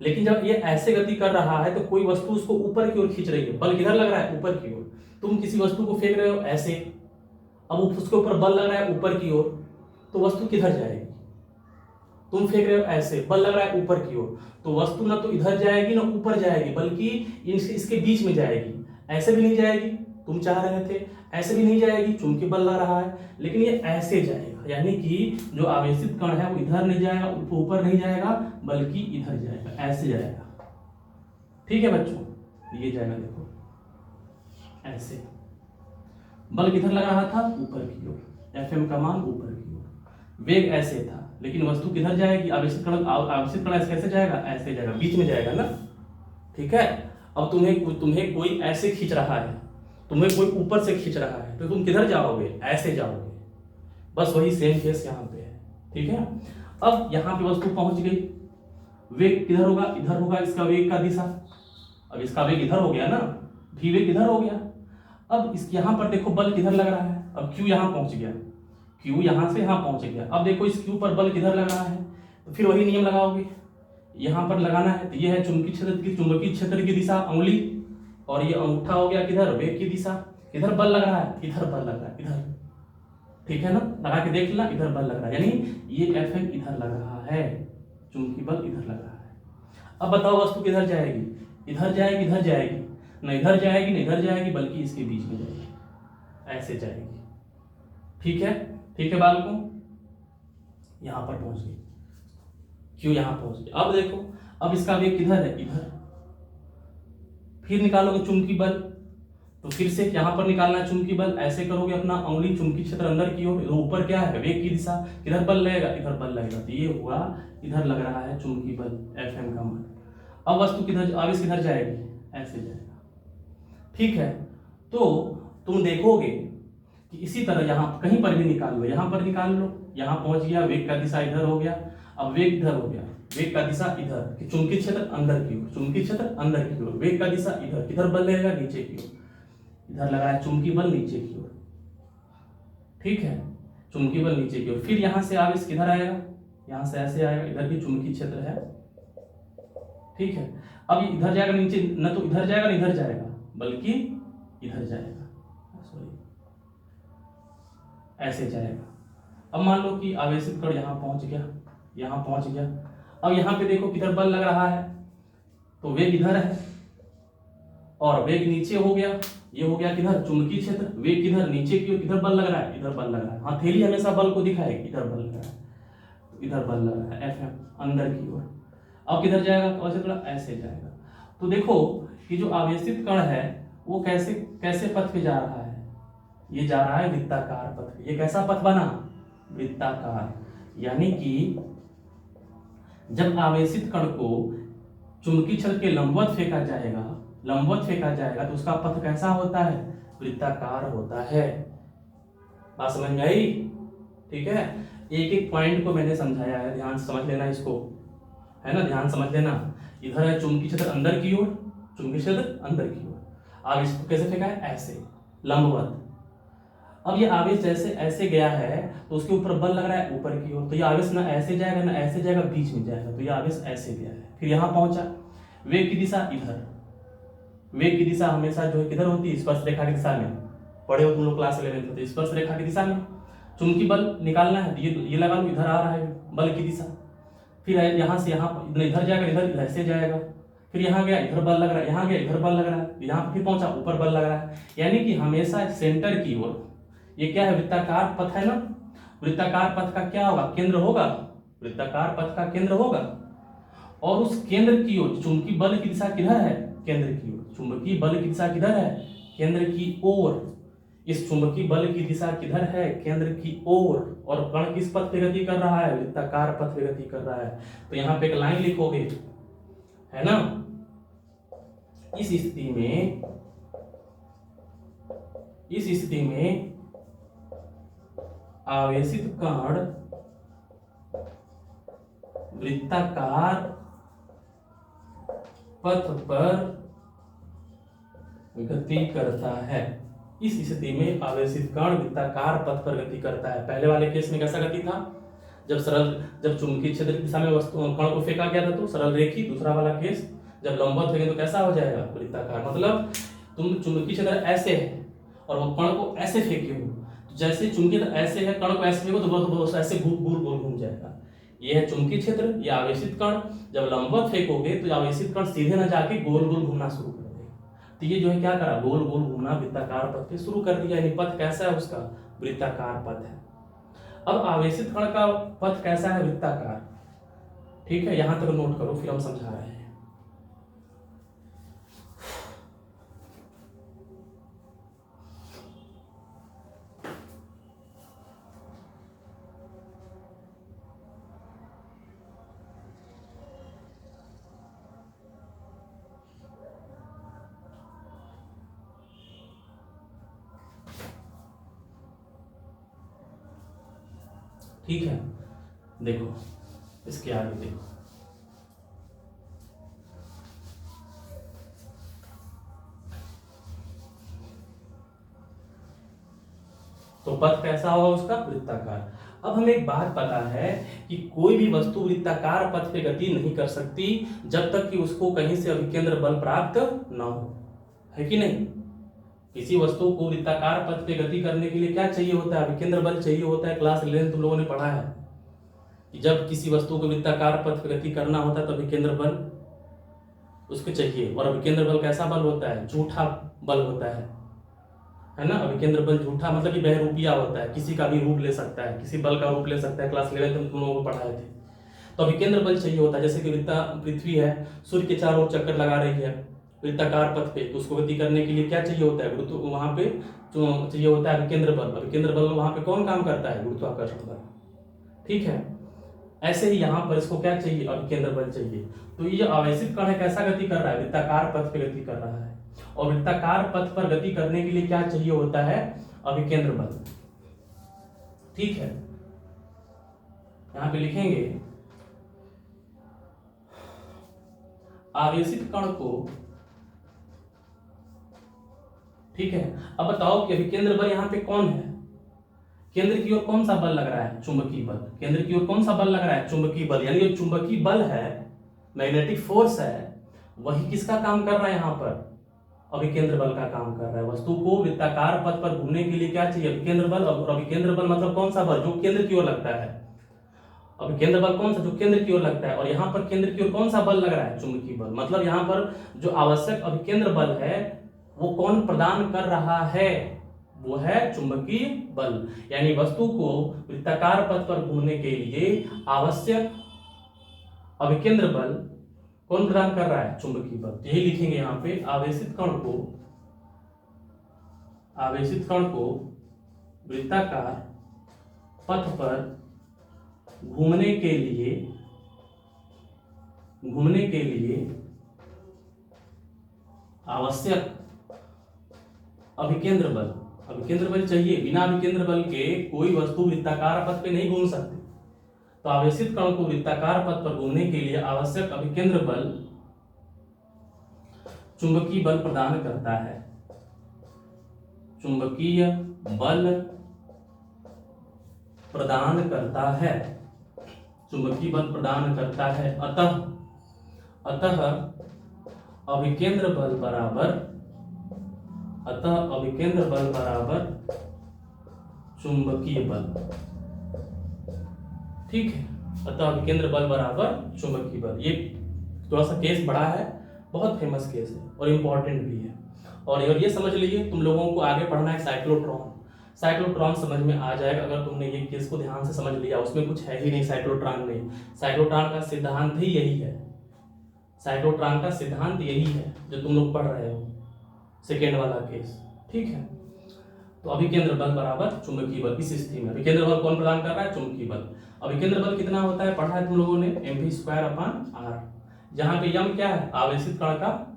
लेकिन जब ये ऐसे गति कर रहा है तो कोई वस्तु उसको ऊपर की ओर खींच रही है, बल किधर लग रहा है, ऊपर की ओर। तुम किसी वस्तु को फेंक रहे हो ऐसे, अब उसके ऊपर बल लग रहा है ऊपर की ओर, तो वस्तु किधर जाएगी, तुम फेंक रहे हो ऐसे, बल लग रहा है ऊपर की ओर, तो वस्तु ना तो इधर जाएगी ना ऊपर जाएगी, बल्कि इसके बीच में जाएगी। ऐसे भी नहीं जाएगी, तुम चाह रहे थे, ऐसे भी नहीं जाएगी, चूंकि बल लग रहा है, लेकिन ये ऐसे जाएगा। यानी कि जो आवेशित कण है वो इधर नहीं जाएगा, ऊपर नहीं जाएगा, बल्कि इधर जाएगा, ऐसे जाएगा। ठीक है बच्चों, ये जाएगा, देखो ऐसे। बल किधर लग रहा था, ऊपर की ओर, Fm का मान ऊपर की ओर, वेग ऐसे था, लेकिन वस्तु किधर जाएगी, आवेशित कण कैसे जाएगा, ऐसे जाएगा, बीच में जाएगा ना। ठीक है, अब तुम्हें कोई ऐसे खींच रहा है, तुम्हें कोई ऊपर से खींच रहा है, तो तुम किधर जाओगे, ऐसे जाओगे। बस वही सेम केस यहाँ पे है। ठीक है, अब यहाँ पे वस्तु पहुंच गई, वेग किधर होगा, इधर होगा, इसका वेग का दिशा, अब इसका वेग इधर हो गया ना, भी वेग इधर हो गया। अब इस यहाँ पर देखो बल किधर लग रहा है, अब Q यहाँ पहुंच गया, Q यहाँ से यहाँ पहुंच गया। अब देखो इस Q पर बल किधर लग रहा है, तो फिर वही नियम लगाओगे, यहाँ पर लगाना है। तो ये है चुंबकीय क्षेत्र की दिशा, उंगली, और ये अंगूठा हो गया किधर, वेग की दिशा। इधर बल लग रहा है, इधर बल लग रहा है, इधर। ठीक है ना, लगा के देख लेना, इधर बल लग रहा है, यानी ये Fm इधर लग रहा है, चुंबकीय बल इधर लग रहा है। अब बताओ वस्तु किधर जाएगी, इधर जाएगी, इधर जाएगी, न इधर जाएगी न इधर जाएगी, बल्कि इसके बीच में जाएगी, ऐसे जाएगी। ठीक है बालकों, यहां पर पहुंच गई, क्यों यहां पहुंच गई। अब देखो, अब इसका वेग किधर है, इधर। फिर निकालोगे चुंबकीय बल, तो फिर से यहां पर निकालना है चुंबकीय बल, ऐसे करोगे अपना उंगली चुंबकीय क्षेत्र अंदर की ओर, तो ऊपर क्या है, वेग की दिशा, किधर बल लगेगा, इधर बल लगेगा, तो ये हुआ, इधर लग रहा है चुंबकीय बल, Fm का मान। अब वस्तु किधर, आवेश किधर जाएगी, ऐसे जाएगा। ठीक है, तो तुम देखोगे कि इसी तरह यहाँ कहीं पर भी निकाल लो, यहाँ पर निकाल लो, यहाँ पहुंच गया, वेग का दिशा इधर हो गया, अब वेग इधर हो गया, वेग का दिशा इधर, कि चुंबकीय क्षेत्र अंदर की ओर, चुंबकीय क्षेत्र अंदर की ओर, वेग का दिशा इधर, किधर बल लगेगा, नीचे की ओर, इधर लगा है चुंबकीय बल नीचे की ओर। ठीक है, चुंबकीय बल नीचे की ओर, फिर यहाँ से आवेश किधर आएगा, यहाँ से ऐसे आएगा, इधर भी चुंबकीय क्षेत्र है। ठीक है, अब इधर जाएगा नीचे, न तो इधर जाएगा न इधर जाएगा, बल्कि इधर जाएगा, सॉरी ऐसे जाएगा। अब मान लो कि आवेशित कण यहाँ पहुंच गया, यहाँ पहुंच गया। अब यहाँ पे देखो किधर बल लग रहा है, तो वेग इधर है, और वेग नीचे हो गया, ये हो गया किधर, चुंबकीय क्षेत्र, वेग किधर, नीचे की ओर, किधर बल लग रहा है, इधर बल लग रहा है। हथेली हमेशा बल को दिखाएगी, इधर बल लग रहा है, तो इधर बल लग रहा है, Fm अंदर की ओर। अब किधर जाएगा, ऐसे जाएगा। तो देखो कि जो आवेशित कण है वो कैसे पथ पे जा रहा है, ये जा रहा है वृत्ताकार पथ पे। ये कैसा पथ बना, वृत्ताकार। यानी कि जब आवेशित कण को चुंबकीय क्षेत्र के लंबवत फेंका जाएगा तो उसका पथ कैसा होता है, वृत्ताकार होता है। बात समझ में आई। ठीक है, एक एक पॉइंट को मैंने समझाया है, ध्यान से समझ लेना इसको, है ना, ध्यान समझ लेना। इधर है चुंबकीय क्षेत्र अंदर की ओर, चुंबकीय क्षेत्र अंदर की ओर, आवेश को कैसे फेंका है, ऐसे लंबवत। अब ये आवेश जैसे ऐसे गया है तो उसके ऊपर बल लग रहा है ऊपर की ओर, तो ये आवेश ना ऐसे जाएगा ना ऐसे जाएगा, बीच में जाएगा, तो ये आवेश ऐसे गया है। फिर यहाँ पहुंचा, वेग की दिशा इधर, वेग की दिशा हमेशा जो है किधर होती है, स्पर्श रेखा की दिशा में। पढ़े हो तुम लोग क्लास 11 में, तो स्पर्श रेखा की दिशा में चुंबकीय बल निकालना है, ये लगा लो, इधर आ रहा है बल की दिशा। फिर यहाँ से यहाँ इधर जाएगा, इधर ऐसे जाएगा, फिर यहाँ गया इधर बल लग रहा है, यहाँ गया इधर बल लग रहा है, यहाँ फिर पहुंचा ऊपर बल लग रहा है। यानी कि हमेशा सेंटर की ओर, ये क्या है, वृत्ताकार पथ है ना, वृत्ताकार पथ का क्या होगा, केंद्र होगा, वृत्ताकार पथ का केंद्र होगा, और उस केंद्र की ओर चुंबकीय बल की दिशा किधर है, केंद्र की ओर। चुंबकीय बल की दिशा किधर है, केंद्र की ओर। इस चुंबकीय बल की दिशा किधर है, केंद्र की ओर, और कण किस पथ पे गति कर रहा है, वृत्ताकार पथ पे गति कर रहा है। तो यहाँ पे एक लाइन लिखोगे, है ना। इस स्थिति में आवेशित कण वृत्ताकार पथ पर गति करता है। इस स्थिति में आवेशित कण वृत्ताकार पथ पर गति करता है। पहले वाले केस में कैसा गति था, जब चुंबकीय क्षेत्र की दिशा में वस्तु कण को फेंका गया था तो सरल रेखी। दूसरा वाला केस जब लंबवत फेंके तो कैसा हो जाएगा, वृत्ताकार। मतलब तुम चुंबकीय क्षेत्र ऐसे है और वो कण को ऐसे फेंके हो, तो जैसे चुंबकीय ऐसे है, कण को ऐसे फेंको तो ऐसे गोल गोल घूम जाएगा। ये है चुंबकीय क्षेत्र, ये आवेशित कण। जब लंबवत फेंकोगे तो आवेशित कण सीधे न जाके गोल गोल घूमना शुरू कर देगा। तो ये जो है क्या करा, गोल गोल घूमना वृत्ताकार पथ पे शुरू कर दिया। यानी पथ कैसा है उसका, वृत्ताकार पथ है। अब आवेशित कण का पथ कैसा है, वृत्ताकार। ठीक है, यहां तक नोट करो, फिर हम समझा रहे हैं। ठीक है, देखो इसके आगे देखो, तो पथ कैसा होगा उसका, वृत्ताकार। अब हमें एक बात पता है कि कोई भी वस्तु वृत्ताकार पथ पे गति नहीं कर सकती जब तक कि उसको कहीं से अभिकेंद्र बल प्राप्त न हो, है कि नहीं। किसी वस्तु को वृत्ताकार पथ पे गति करने के लिए क्या चाहिए होता है, अभिकेंद्र बल चाहिए होता है। क्लास 11 तुम लोगों ने पढ़ा है कि जब किसी वस्तु को वृत्ताकार पथ पे गति करना होता है तो अभिकेंद्र बल उसको चाहिए। और अभिकेंद्र बल कैसा बल होता है, झूठा बल होता है ना। अभिकेंद्र बल झूठा मतलब कि बहुरूपिया होता है, किसी का भी रूप ले सकता है, किसी बल का रूप ले सकता है। क्लास 11 में तुम लोगों को पढ़ाए थे। तो अभिकेंद्र बल चाहिए होता है। जैसे कि पृथ्वी है, सूर्य के चारों ओर चक्कर लगा रही है वृत्ताकार पथ पे, तो उसको गति करने के लिए क्या चाहिए होता है, गुरुत्व। वहां पे चाहिए होता है अभिकेंद्र बल। अभिकेंद्र बल वहां पे कौन काम करता है, गुरुत्वाकर्षण बल। ठीक है, ऐसे ही यहाँ पर इसको क्या चाहिए, अभिकेंद्र बल चाहिए। तो ये आवेशित कण है, कैसा गति कर रहा है, वृत्ताकार पथ पे गति कर रहा है। और वृत्ताकार पथ पर गति करने के लिए क्या चाहिए होता है, अभिकेंद्र बल। ठीक है, यहां पे लिखेंगे आवेशित कण को। ठीक है, अब बताओ कि अभिकेंद्र बल यहाँ पे कौन है, केंद्र की ओर कौन सा बल लग रहा है, चुंबकीय बल। केंद्र की ओर कौन सा बल लग रहा है, चुंबकीय बल। यानी जो चुंबकीय बल है, मैग्नेटिक फोर्स है, वही किसका काम कर रहा है, यहाँ पर अभिकेंद्र बल का काम कर रहा है। वस्तु को वृत्ताकार पथ पर घूमने के लिए क्या चाहिए, अभिकेंद्र बल। और अभिकेंद्र बल मतलब कौन सा बल, जो केंद्र की ओर लगता है। अभिकेंद्र बल कौन सा, जो केंद्र की ओर लगता है। और यहाँ पर केंद्र की ओर कौन सा बल लग रहा है, चुंबकीय बल। मतलब यहाँ पर जो आवश्यक अभिकेंद्र बल है वो कौन प्रदान कर रहा है, वो है चुंबकीय बल। यानी वस्तु को वृत्ताकार पथ पर घूमने के लिए आवश्यक अभिकेंद्र बल कौन प्रदान कर रहा है, चुंबकीय बल। यही लिखेंगे यहाँ पे, आवेशित कण को वृत्ताकार पथ पर घूमने के लिए आवश्यक अभिकेंद्र बल चाहिए। बिना अभिकेंद्र बल के कोई वस्तु वृत्ताकार पथ पे नहीं घूम सकती। तो आवेशित कण को वृत्ताकार पथ पर घूमने के लिए आवश्यक अभिकेंद्र बल चुंबकीय बल प्रदान करता है। चुंबकीय बल प्रदान करता है, चुंबकीय बल प्रदान करता है, अतः अभिकेंद्र बल बराबर चुंबकीय बल। ठीक है, अतः अभिकेंद्र बल बराबर चुंबकीय बल। ये थोड़ा सा केस बड़ा है, बहुत फेमस केस है और इम्पोर्टेंट भी है। और ये समझ लीजिए, तुम लोगों को आगे पढ़ना है साइक्लोट्रॉन समझ में आ जाएगा अगर तुमने ये केस को ध्यान से समझ लिया। उसमें कुछ है ही नहीं साइक्लोट्रॉन में। साइक्लोट्रॉन का सिद्धांत ही यही है, साइक्लोट्रॉन का सिद्धांत यही है जो तुम लोग पढ़ रहे हो, सेकेंड वाला केस। ठीक है, तो अभिकेंद्र बल बराबर चुंबकीय बल। इस स्थिति में अभिकेंद्र बल कौन प्रदान कर रहा है? चुंबकीय बल। अभिकेंद्र बल कितना होता है पढ़ा है तुम लोगों ने, mv²/r, जहां पे m क्या है? आवेशित कण का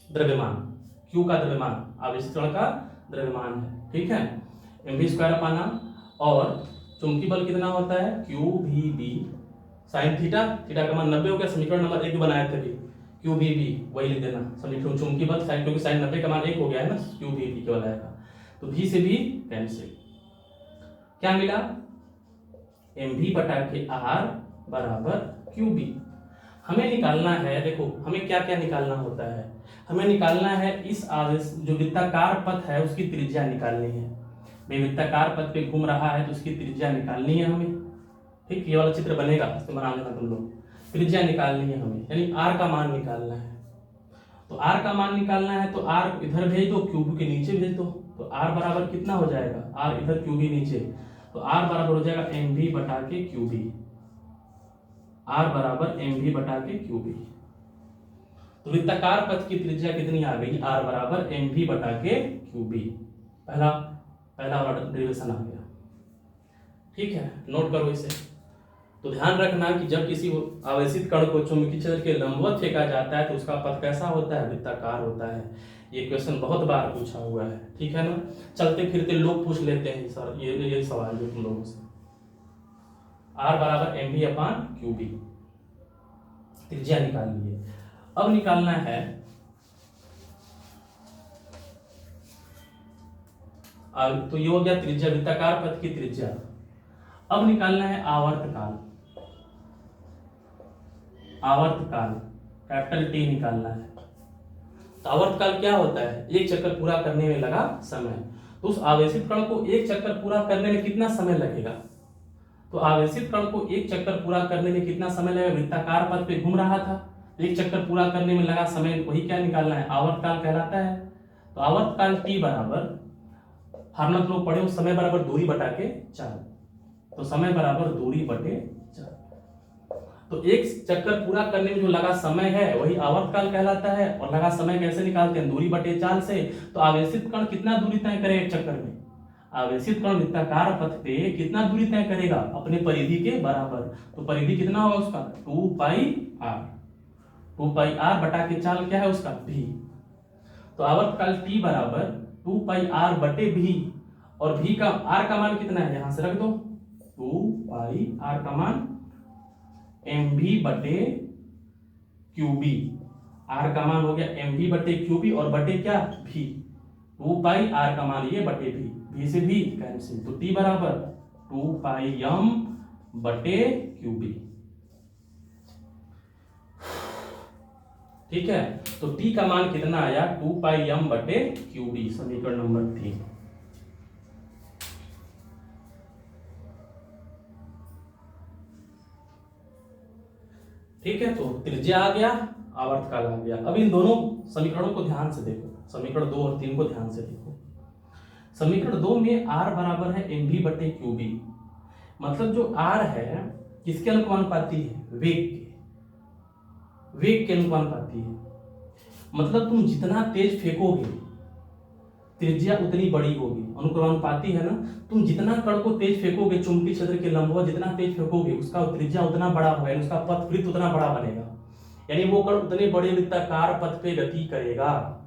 द्रव्यमान, q का द्रव्यमान, आवेशित कण का द्रव्यमान है। ठीक है, mv²/r। और चुंबकीय बल कितना होता है? qvb sin थीटा, थीटा का मान 90 हो गया, समीकरण नंबर 1 बनाए थे अभी, qvb वही लिख देना समीकरण चुंबकीय बल sin, क्योंकि sin 90 का मान 1 हो गया है ना, qvb केवल आएगा, तो v से भी कैंसिल। क्या मिला? mv/r बराबर qb। हमें निकालना है, देखो हमें क्या क्या निकालना होता है, हमें निकालना है इस आवेश जो वृत्ताकार पथ है उसकी त्रिज्या निकालनी है। भाई वृत्ताकार पथ पे घूम रहा है तो उसकी त्रिज्या निकालनी है हमें। ठीक, ये वाला चित्र बनेगा, इस बना लेना तुम लोग। त्रिज्या निकालनी है हमें, यानी r का मान निकालना है। तो r का मान निकालना है तो r इधर भेज दो, क्यूब के नीचे भेज दो, तो r बराबर कितना हो जाएगा? r इधर क्यूब नीचे, तो r बराबर हो जाएगा mv/qb, r बराबर mv/qb। तो वृत्ताकार पथ की त्रिज्या कितनी आ गई? r बराबर mv/qb। पहला वाला डेरिवेशन आ गया। ठीक है, नोट करो इसे। तो ध्यान रखना कि जब किसी आवेशित कण को चुंबकीय क्षेत्र के लंबवत फेंका जाता है तो उसका पथ कैसा होता है? वृत्ताकार होता है। ये क्वेश्चन बहुत बार पूछा हुआ है। ठीक है ना, चलते फिरते लोग पूछ लेते हैं सर ये सवाल जो तुम लोगों से। r बराबर mv/qb, त्रिज्या निकाल लिए। अब निकालना है तो ये हो गया त्रिज्या, वृत्ताकार पथ की त्रिज्या। अब निकालना है आवर्तकाल, कैपिटल T निकालना है। तो आवर्तकाल क्या होता है? एक चक्कर पूरा करने में लगा समय। तो उस आवेशित कण को एक चक्कर पूरा करने में कितना समय लगेगा? तो आवेशित कण को एक चक्कर पूरा करने में कितना समय लगेगा? वृत्ताकार पथ पे घूम रहा था, एक चक्कर पूरा करने में लगा समय, वही क्या निकालना है? आवर्तकाल कहलाता है। तो आवर्तकाल T बराबर, फार्मूला लोग पढ़े हो, समय बराबर दूरी बटा के 4। तो समय बराबर दूरी बटे 4। तो एक चक्कर पूरा करने में जो लगा समय है वही आवर्तकाल कहलाता है। और लगा समय कैसे निकालते हैं? दूरी बटे 4 से। तो आवेशित कण कितना दूरी तय करेगा एक चक्कर में? आवेशित कण वृत्ताकार पथ पे कितना दूरी तय करेगा? अपने परिधि के बराबर। तो परिधि कितना होगा उसका? 2πr। 2πr बटा के 4 क्या है उसका? v। तो आवर्तकाल T बराबर 2πr बटे v। और v का r का मान कितना है? यहां से रख दो, 2πr का मान mv/qb। r का मान हो गया mv/qb और बटे क्या? v। 2πr का मान ये बटे v से v कैंसिल। तो t बराबर 2πm/qb। ठीक है, तो t का मान कितना आया? 2πm/qb, समीकरण नंबर 3। ठीक है, तो त्रिज्या आ गया, आवर्तकाल आ गया। अब इन दोनों समीकरणों को ध्यान से देखो, समीकरण 2 और 3 को ध्यान से देखो। समीकरण 2 में r बराबर है mv/qb, मतलब जो r है किसके अनुपाती है? वेग के अनुपाती है। मतलब तुम जितना तेज फेंकोगे त्रिज्या उतनी बड़ी होगी, अनुक्रमानुपाती है ना। तुम जितना कण को तेज फेंकोगे चुंबकीय क्षेत्र के लंबवत, जितना तेज फेंकोगे उसका त्रिज्या उतना बड़ा होगा, उसका पथ वृत्त उतना बड़ा बनेगा। यानी वो कण उतने बड़े वृत्ताकार पथ पे गति करेगा,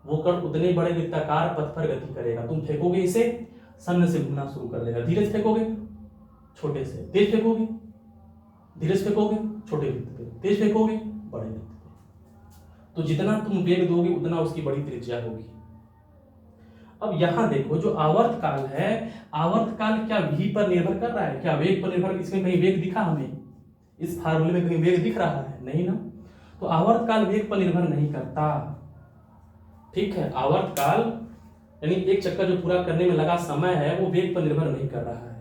वो कण उतने बड़े वृत्ताकार पथ पर गति करेगा। तुम फेंकोगे इसे, शून्य से घूमना शुरू कर देगा। धीरे से फेंकोगे छोटे से, तेज फेंकोगे धीरे से फेंकोगे छोटे वृत्त पे, तेज फेंकोगे बड़े वृत्त पे। तो जितना तुम वेग दोगे उतना उसकी बड़ी त्रिज्या होगी। अब यहाँ देखो जो आवर्त काल है, आवर्त काल क्या v पर निर्भर कर रहा है? क्या वेग पर निर्भर? इसमें कहीं वेग दिखा हमें? इस फार्मूले में कहीं वेग दिख रहा है? नहीं ना। तो आवर्त काल वेग पर निर्भर नहीं करता। ठीक है, आवर्त काल यानी एक चक्कर जो पूरा करने में लगा समय है वो वेग पर निर्भर नहीं कर रहा है,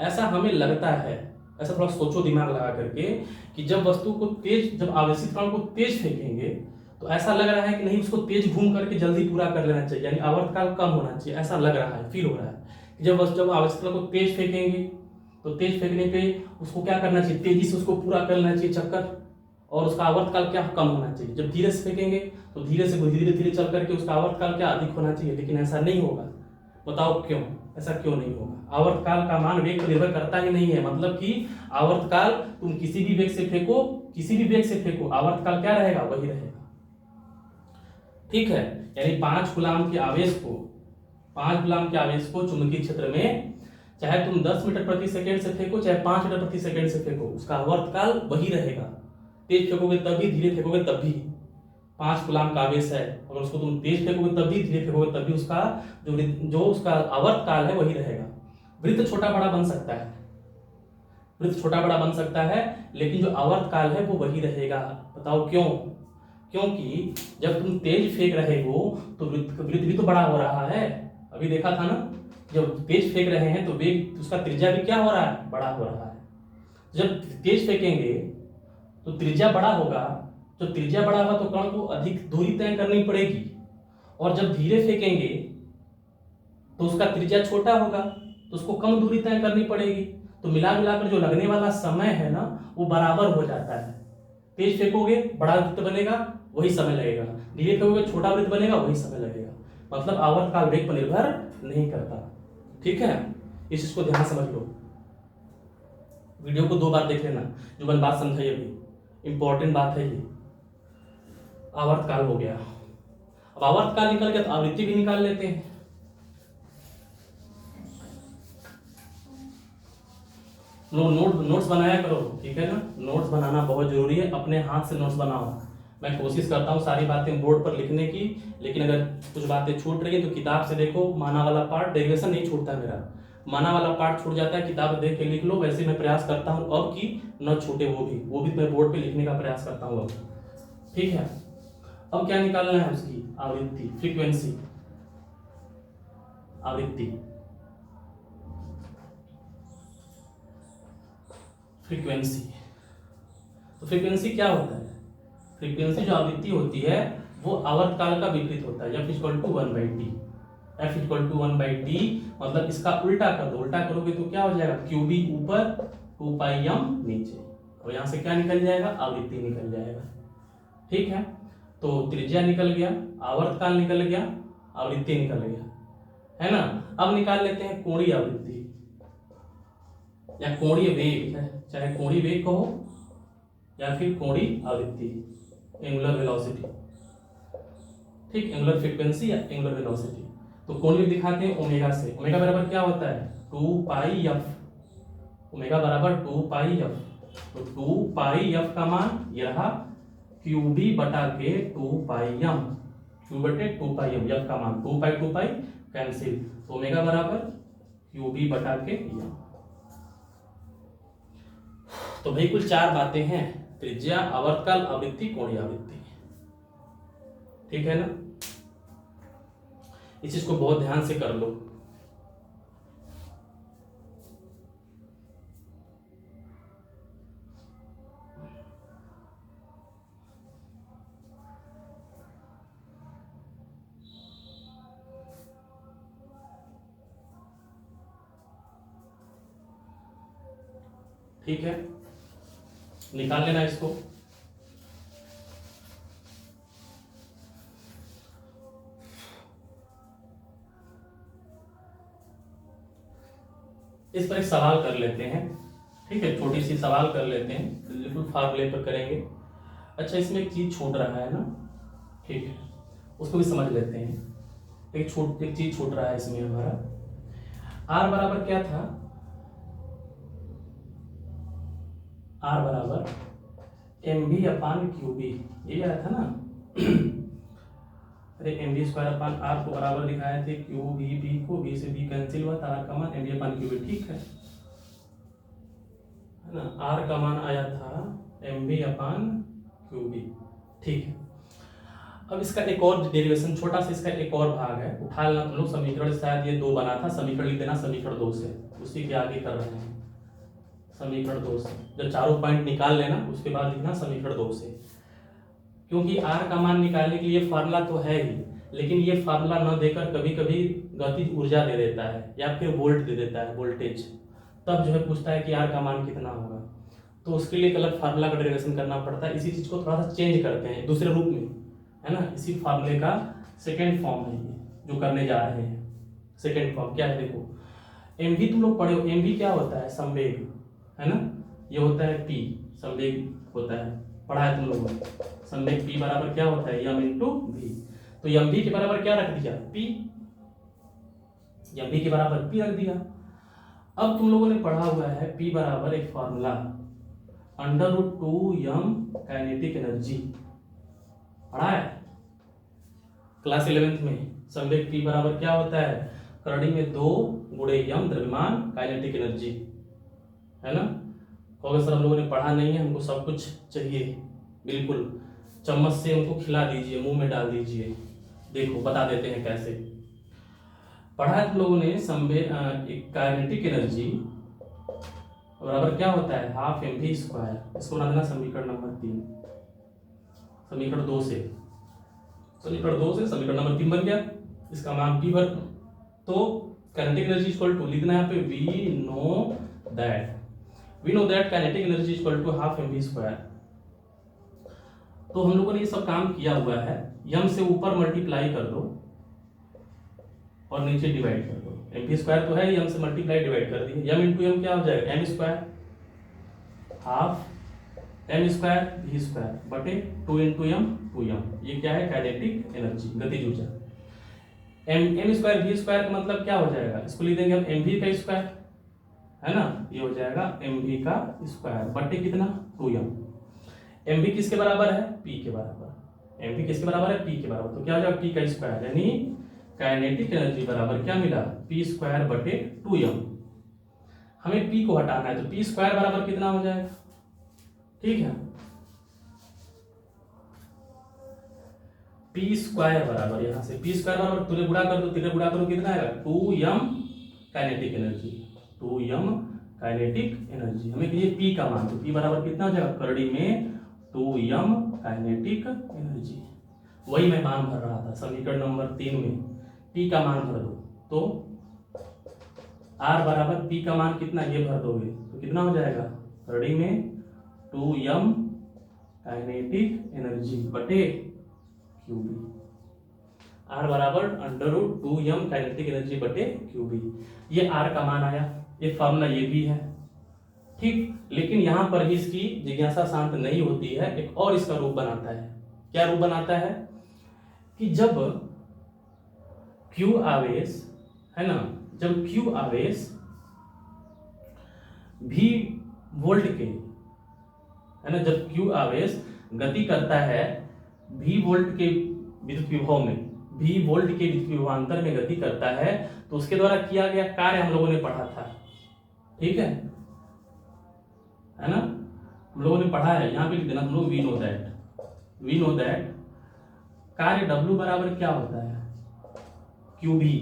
ऐसा हमें लगता है। ऐसा थोड़ा सोचो दिमाग लगा करके कि जब वस्तु को तेज, जब आवेशित कण को तेज फेंकेंगे तो ऐसा लग रहा है कि नहीं, उसको तेज घूम करके जल्दी पूरा कर लेना चाहिए, यानी आवर्त काल कम होना चाहिए, ऐसा लग रहा है, फील हो रहा है कि जब आवेशित कण को तेज फेंकेंगे तो तेज फेंकने पे उसको क्या करना चाहिए, तेजी से उसको पूरा कर लेना चाहिए चक्कर, और उसका आवर्त काल क्या कम होना चाहिए। जब धीरे से फेंकेंगे तो धीरे से धीरे धीरे चल करके उसका आवर्त काल क्या अधिक होना चाहिए, लेकिन ऐसा नहीं होगा। बताओ क्यों? ऐसा क्यों नहीं होगा? आवर्त काल का मान वेग पर निर्भर करता ही नहीं है, मतलब कि आवर्त काल तुम किसी भी वेग से फेंको, किसी भी वेग से फेंको, आवर्त काल क्या रहेगा? वही रहेगा। ठीक है, यानी 5 कूलाम के आवेश को, 5 कूलाम के आवेश को चुंबकीय क्षेत्र में चाहे तुम 10 मीटर प्रति सेकेंड से फेंको, चाहे 5 मीटर प्रति सेकेंड से फेंको, उसका आवर्त काल वही रहेगा। तेज फेंकोगे तब भी, धीरे फेंकोगे तब भी। 5 कूलाम का आवेश है, अगर उसको तुम तेज फेंकोगे तब भी, धीरे फेंकोगे तब भी, उसका जो उसका आवर्त काल है वही रहेगा। वृत्त छोटा बड़ा बन सकता है, वृत्त छोटा बड़ा बन सकता है, लेकिन जो आवर्त काल है वो वही रहेगा। बताओ क्यों? क्योंकि जब तुम तेज फेंक रहे हो तो वृत्त भी तो बड़ा हो रहा है। अभी देखा था ना, जब तेज फेंक रहे हैं तो वेग, उसका त्रिज्या भी क्या हो रहा है? बड़ा हो रहा है। जब तेज फेंकेंगे तो त्रिज्या बड़ा होगा, जब त्रिज्या बड़ा होगा तो कण को अधिक दूरी तय करनी पड़ेगी, और जब धीरे फेंकेंगे तो उसका त्रिज्या छोटा होगा तो उसको कम दूरी तय करनी पड़ेगी। तो मिला मिलाकर जो लगने वाला समय है ना वो बराबर हो जाता है। तेज फेंकोगे बड़ा वृत्त बनेगा, वही समय लगेगा, धीरे फेंकोगे छोटा वृत्त बनेगा, वही समय लगेगा। मतलब आवर्त काल वेग पर निर्भर नहीं करता। ठीक है, इस चीज को ध्यान समझ लो। वीडियो को 2 बार देख लेना, जो मैंने बात समझाई अभी, इंपॉर्टेंट बात है ये। आवर्त काल हो गया, अब आवर्त काल निकल गया तो आवृत्ति भी निकाल लेते हैं। नोट्स बनाया करो, ठीक है ना। नोट्स बनाना बहुत जरूरी है, अपने हाथ से नोट्स बनाओ। मैं कोशिश करता हूँ सारी बातें बोर्ड पर लिखने की, लेकिन अगर कुछ बातें छूट रही है तो किताब से देखो। माना वाला पार्ट, डेरिवेशन नहीं छूटता मेरा, माना वाला पार्ट छूट जाता है, किताब देख के लिख लो। वैसे मैं प्रयास करता हूँ अब कि न छूटे, वो भी मैं बोर्ड पे लिखने का प्रयास करता हूँ अब। ठीक है, अब क्या निकालना है? उसकी आवृत्ति, फ्रीक्वेंसी, आवृत्ति, फ्रीक्वेंसी। तो फ्रीक्वेंसी क्या होता है? फ्रीक्वेंसी जो आवृत्ति होती है वो आवर्त काल का विपरीत होता है। F = 1/t, F = 1/t, मतलब इसका उल्टा कर दो। उल्टा करोगे तो क्या हो जाएगा? QB ऊपर, 2πm नीचे, और यहां से क्या निकल जाएगा? आवृत्ति निकल जाएगा। ठीक है, तो त्रिज्या निकल गया, आवर्त काल निकल गया, आवृत्ति निकल गया, है ना। अब निकाल लेते हैं कोणीय आवृत्ति या कोणीय वेग, है चाहे कोणीय वेग कहो या फिर कोणीय आवृत्ति, एंगुलर वेलोसिटी। ठीक, एंगुलर फ्रीक्वेंसी या एंगुलर वेलोसिटी। तो कोणीय दिखाते हैं ओमेगा से। ओमेगा बराबर क्या होता है? 2πf। ओमेगा बराबर 2πf। तो 2πf का मान ये रहा, QB बटा के 2πm, Q बटे 2πm, f का मान 2π कैंसिल, तो ओमेगा बराबर QB बटा के m। तो भाई कुल 4 बातें हैं, त्रिज्या, आवर्त काल, आवृत्ति, कोणीय आवृत्ति। ठीक है ना, इस चीज को बहुत ध्यान से कर लो। ठीक है, निकाल लेना इसको। इस पर एक सवाल कर लेते हैं। ठीक है, छोटी सी सवाल कर लेते हैं, बिल्कुल फार्मूले पर करेंगे। अच्छा, इसमें एक चीज छूट रहा है ना, ठीक है, उसको भी समझ लेते हैं। एक चीज छूट रहा है इसमें हमारा। R बराबर क्या था? R बराबर mv/qb, ये आया था ना। अरे M B square upon R को बराबर दिखाए थे क्यू बी को, बी से बी कैंसिल हुआ था, आर का मान M B upon Q B, ठीक है ना। आर का मान आया था M B upon Q B, ठीक है। अब इसका एक और डेरिवेशन, छोटा सा इसका एक और भाग है, उठा लेना तुम लोग। समीकरण शायद ये 2 बना था, समीकरण लिख देना समीकरण 2 से, उसी के आगे कर रहे हैं समीकरण 2 से। जब चारों पॉइंट निकाल लेना उसके बाद लिखना समीकरण 2 से, क्योंकि आर का मान निकालने के लिए फार्मूला तो है ही, लेकिन ये फार्मूला न देकर कभी कभी गतिज ऊर्जा दे देता है या फिर वोल्ट दे देता है, वोल्टेज, तब जो है पूछता है कि आर का मान कितना होगा, तो उसके लिए एक अलग फार्मूला का डेरिवेशन करना पड़ता है। इसी चीज को थोड़ा सा चेंज करते हैं दूसरे रूप में, है ना। इसी फार्मूले का सेकेंड फॉर्म है ये जो करने जा रहे हैं। सेकेंड फॉर्म क्या है, देखो एम भी तुम लोग पढ़े हो, एम भी क्या होता है, संवेग, है ना। ये होता है पी, संवेग होता है, पढ़ा है तुम लोगों ने। संवेग पी बराबर क्या होता है, यम इंटू भी। तो यम भी के बराबर क्या रख दिया, पी, यम भी के बराबर पी रख दिया। अब तुम लोगों ने पढ़ा हुआ है पी बराबर एक फॉर्मूला √2m काइनेटिक एनर्जी, पढ़ा है क्लास 11th में। संवेग पी बराबर क्या होता है, करड़ी में 2 गुणे यम द्रव्यमान काइनेटिक एनर्जी, है ना। कहोगे सर हम लोगों ने पढ़ा नहीं है, हमको सब कुछ चाहिए, बिल्कुल चम्मच से हमको खिला दीजिए, मुंह में डाल दीजिए। देखो बता देते हैं कैसे। पढ़ा है तुम लोगों ने काइनेटिक एनर्जी बराबर क्या होता है, हाफ एम वी स्क्वायर। इसको बना देना समीकरण नंबर 3, समीकरण 2 से, समीकरण 2 से समीकरण नंबर 3 बन गया। इसका मान पी भर, तो काइनेटिक एनर्जी इक्वल टू लिखना है यहाँ पे we know that kinetic energy equal to half M V square. तो हम लोगों ने ये सब काम किया हुआ है, यम से ऊपर मल्टीप्लाई कर दो और नीचे डिवाइड कर दो। एम वी स्क्वायर तो है, यम से मल्टीप्लाई डिवाइड कर दिए, यम इंटू यम क्या हो जाएगा, M square half M square V square बटे 2 इंटू यम 2m। ये क्या है, काइनेटिक एनर्जी, गतिज ऊर्जा। एम स्क्वायर वी स्क्वायर का मतलब क्या हो जाएगा, इसको लिख देंगे हम एम वी का स्क्वायर, है ना। ये हो जाएगा एम वी का स्क्वायर बटे कितना, 2m। एम वी किसके बराबर है, पी के बराबर। एम वी किसके बराबर है, पी के बराबर, तो क्या हो जाएगा पी का स्क्वायर, यानी काइनेटिक एनर्जी बराबर क्या मिला, पी स्क्वायर बटे 2m। हमें पी को हटाना है, तो पी स्क्वायर बराबर कितना हो जाएगा, ठीक है। पी स्क्वायर बराबर, यहां से पी स्क्वायर बराबर तुझे गुणा कर दो, तिरे गुणा करो कितना आएगा, 2m kinetic energy, 2m kinetic energy. हमें चाहिए पी का मान, तो पी बराबर कितना हो जाएगा, करड़ी में 2m काइनेटिक एनर्जी। वही मैं मान भर रहा था समीकरण नंबर 3 में, पी का मान भर दो, तो आर बराबर पी का मान कितना, ये भर दोगे तो कितना हो जाएगा, करड़ी में 2m काइनेटिक एनर्जी बटे क्यूबी। आर बराबर √2m काइनेटिक एनर्जी बटे क्यूबी। ये आर का मान आया, ये फॉर्मूला ये भी है, ठीक। लेकिन यहां पर भी इसकी जिज्ञासा शांत नहीं होती है, एक और इसका रूप बनाता है। क्या रूप बनाता है कि जब क्यू आवेश, है ना, जब क्यू आवेश भी वोल्ट के, है ना, जब क्यू आवेश गति करता है भी वोल्ट के विद्युत विभव में, भी वोल्ट के विद्युत विभवांतर में गति करता है, तो उसके द्वारा किया गया कार्य हम लोगों ने पढ़ा था, ठीक है ना। हम लोगों ने पढ़ा है, यहां पे लिख देना हम लोग, वी नो दैट कार्य W बराबर क्या होता है, क्यू भी।